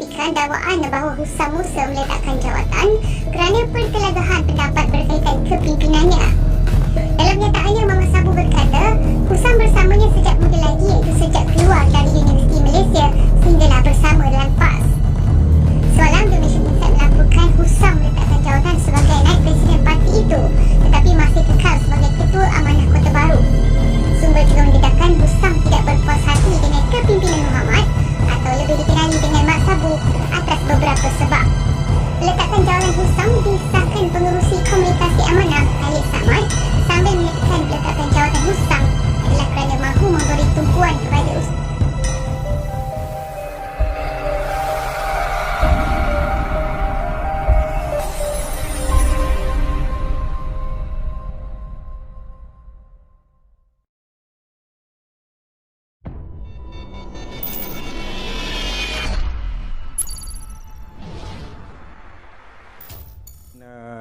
menghentikan dakwaan bahawa Husam Musa meletakkan jawatan kerana perkelagahan pendapat berkaitan kepimpinannya. Dalam nyataannya, Muhammad Sabu berkata, Husam bersamanya sejak muda lagi, iaitu sejak keluar dari Universiti Malaysia sehinggalah bersama dengan PAS. Semalam, Indonesia Insight melaporkan Husam meletakkan jawatan sebagai naib presiden parti itu, tetapi masih kekal sebagai ketua amanah Kota Baru. Sumber juga membedakan Husam tidak berpuas hati dengan kepimpinan Muhammad atau lebih dikenali dengan Mak Sabu atas beberapa sebab. Peletakan jawatan Husam disahkan pengerusi komunikasi amanah Khalid Samad sambil menyatakan peletakan jawatan Husam adalah kerana mahu memberi tumpuan kepada Ustaz.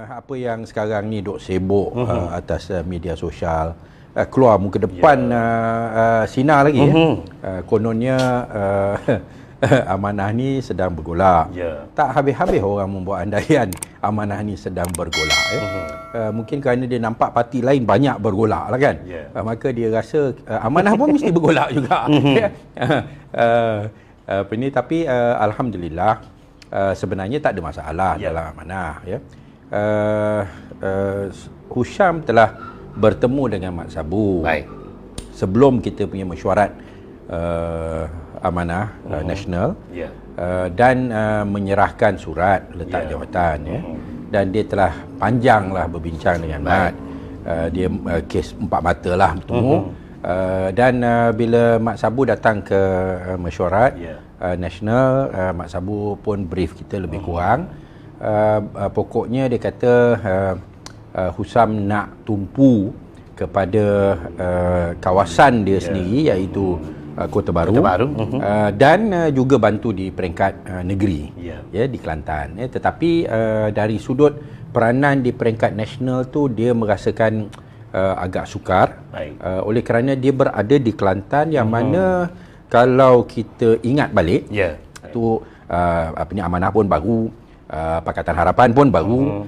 Apa yang sekarang ni duk sibuk atas media sosial, keluar muka depan sinar lagi kononnya amanah ni sedang bergolak. Tak habis-habis orang membuat andaian amanah ni sedang bergolak. Mungkin kerana dia nampak parti lain banyak bergolak lah kan. Maka dia rasa amanah pun mesti bergolak juga. Apa ni, tapi alhamdulillah sebenarnya tak ada masalah dalam amanah ya. Husam telah bertemu dengan Mak Sabu sebelum kita punya mesyuarat amanah nasional dan menyerahkan surat letak jawatan ya. Dan dia telah panjanglah berbincang dengan Mat. Dia kes empat mata lah bertemu. Dan bila Mak Sabu datang ke mesyuarat nasional, Mak Sabu pun brief kita lebih kurang. Pokoknya dia kata Husam nak tumpu kepada kawasan dia sendiri, iaitu Kota Baru, dan juga bantu di peringkat negeri ya, di Kelantan ya. Tetapi dari sudut peranan di peringkat nasional tu dia merasakan agak sukar oleh kerana dia berada di Kelantan yang mana kalau kita ingat balik tu apa ni, amanah pun baru, Pakatan Harapan pun baru,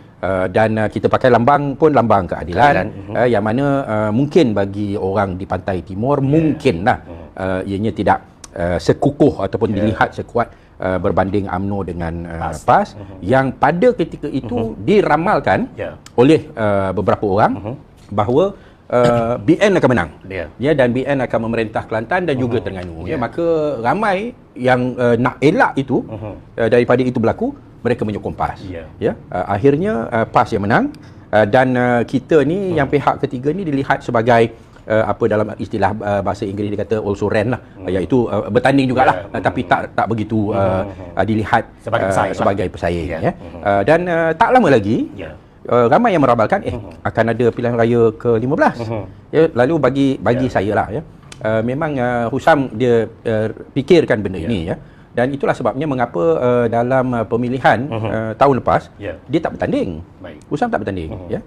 dan kita pakai lambang pun lambang keadilan, yang mana mungkin bagi orang di pantai timur mungkinlah ianya tidak sekukuh ataupun dilihat sekuat berbanding UMNO dengan PAS yang pada ketika itu diramalkan oleh beberapa orang bahawa BN akan menang ya, dan BN akan memerintah Kelantan dan juga Terengganu ya. Maka ramai yang nak elak itu daripada itu berlaku, mereka menyokong PAS ya. Akhirnya PAS yang menang, dan kita ni yang pihak ketiga ni dilihat sebagai apa dalam istilah bahasa Inggeris dia kata also ran lah, iaitu bertanding jugalah, tapi tak begitu dilihat sebagai pesaing ya. Dan tak lama lagi ramai yang meramalkan akan ada pilihan raya ke-15 ya. Lalu bagi saya lah ya, memang Husam dia fikirkan benda ini ya. Dan itulah sebabnya mengapa dalam pemilihan tahun lepas dia tak bertanding. Husam tak bertanding ya.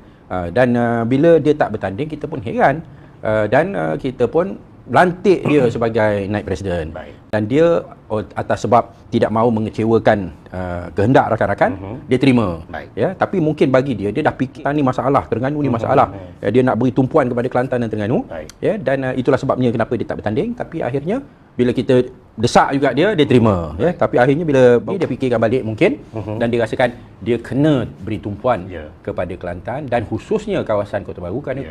Dan bila dia tak bertanding, kita pun heran, dan kita pun lantik dia sebagai naib presiden. Dan dia atas sebab tidak mahu mengecewakan kehendak rakan-rakan, dia terima ya. Tapi mungkin bagi dia dah fikir ni masalah, Terengganu ni masalah, dia nak beri tumpuan kepada Kelantan dan Terengganu ya. Dan itulah sebabnya kenapa dia tak bertanding. Tapi akhirnya bila kita desak juga dia terima ya. Tapi akhirnya bila dia fikirkan balik mungkin, dan dia rasakan dia kena beri tumpuan kepada Kelantan dan khususnya kawasan Kota Baru, kerana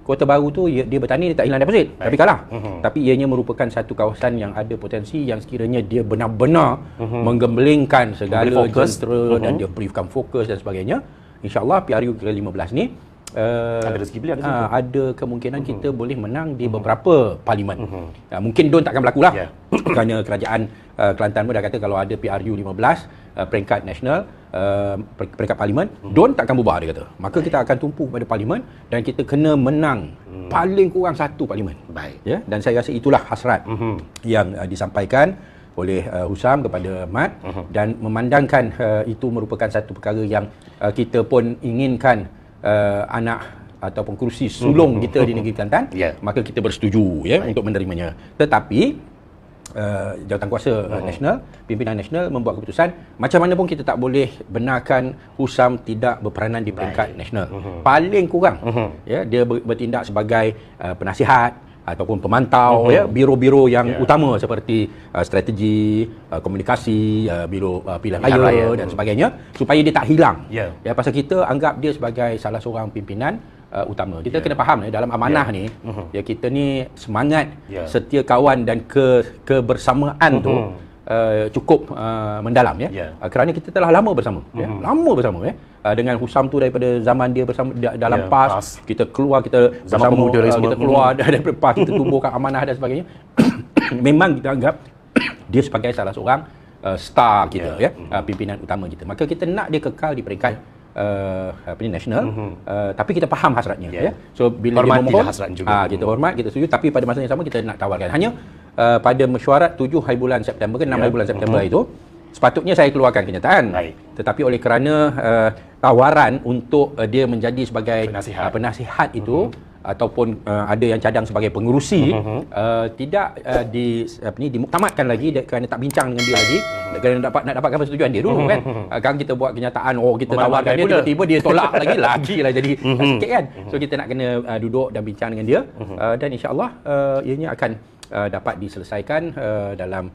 Kota Baru tu dia bertanding, dia tak hilang deposit tapi kalah. Tapi ianya merupakan satu kawasan yang ada potensi, yang sekiranya dia benar-benar menggembelingkan segala jentera dan dia berikan fokus dan sebagainya, insya-Allah PRU ke-15 ni ada rezeki beliau ada kemungkinan kita boleh menang di beberapa parlimen. Mungkin DUN takkan berlaku lah kerana kerajaan Kelantan pun dah kata kalau ada PRU 15 peringkat nasional, peringkat parlimen, DUN takkan bubar, dia kata. Maka kita akan tumpu pada parlimen dan kita kena menang paling kurang satu parlimen. Ya, dan saya rasa itulah hasrat yang disampaikan oleh Husam kepada Mat, dan memandangkan itu merupakan satu perkara yang kita pun inginkan anak ataupun kerusi sulung kita di negeri Kelantan, maka kita bersetuju ya untuk menerimanya. Tetapi jawatan kuasa nasional, pimpinan nasional membuat keputusan macam mana pun kita tak boleh benarkan Husam tidak berperanan di peringkat nasional. Paling kurang ya dia bertindak sebagai penasihat ataupun pemantau ya biro-biro yang utama seperti strategi, komunikasi, biro pilihan raya dan sebagainya supaya dia tak hilang. Ya pasal kita anggap dia sebagai salah seorang pimpinan utama. Kita kena faham dalam amanah ni ya kita ni semangat setia kawan dan kebersamaan tu cukup mendalam ya. Kerana kita telah lama bersama lama bersama dengan Husam tu daripada zaman dia bersama dalam PAS, kita keluar kita zaman pemuda kita keluar daripada PAS, kita tumbuhkan amanah dan sebagainya. Memang kita anggap dia sebagai salah seorang star kita pimpinan utama kita. Maka kita nak dia kekal di peringkat nasional, tapi kita faham hasratnya ya. So bila dia memohon hasrat juga. Kita hormat, kita setuju, tapi pada masa yang sama kita nak tawarkan. Hanya pada mesyuarat 7 hari bulan September ke 6 hari bulan September itu sepatutnya saya keluarkan kenyataan. Tetapi oleh kerana tawaran untuk dia menjadi sebagai penasihat itu ataupun ada yang cadang sebagai pengerusi tidak dimuktamadkan lagi kerana tak bincang dengan dia lagi, kerana nak dapatkan persetujuan dia dulu kan. Sekarang kita buat kenyataan kita tawarkan dia, tiba-tiba dia tolak lagi lah jadi sikit kan. So kita nak kena duduk dan bincang dengan dia dan insya-Allah ianya akan dapat diselesaikan dalam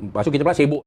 lepas tu kita pula sibuk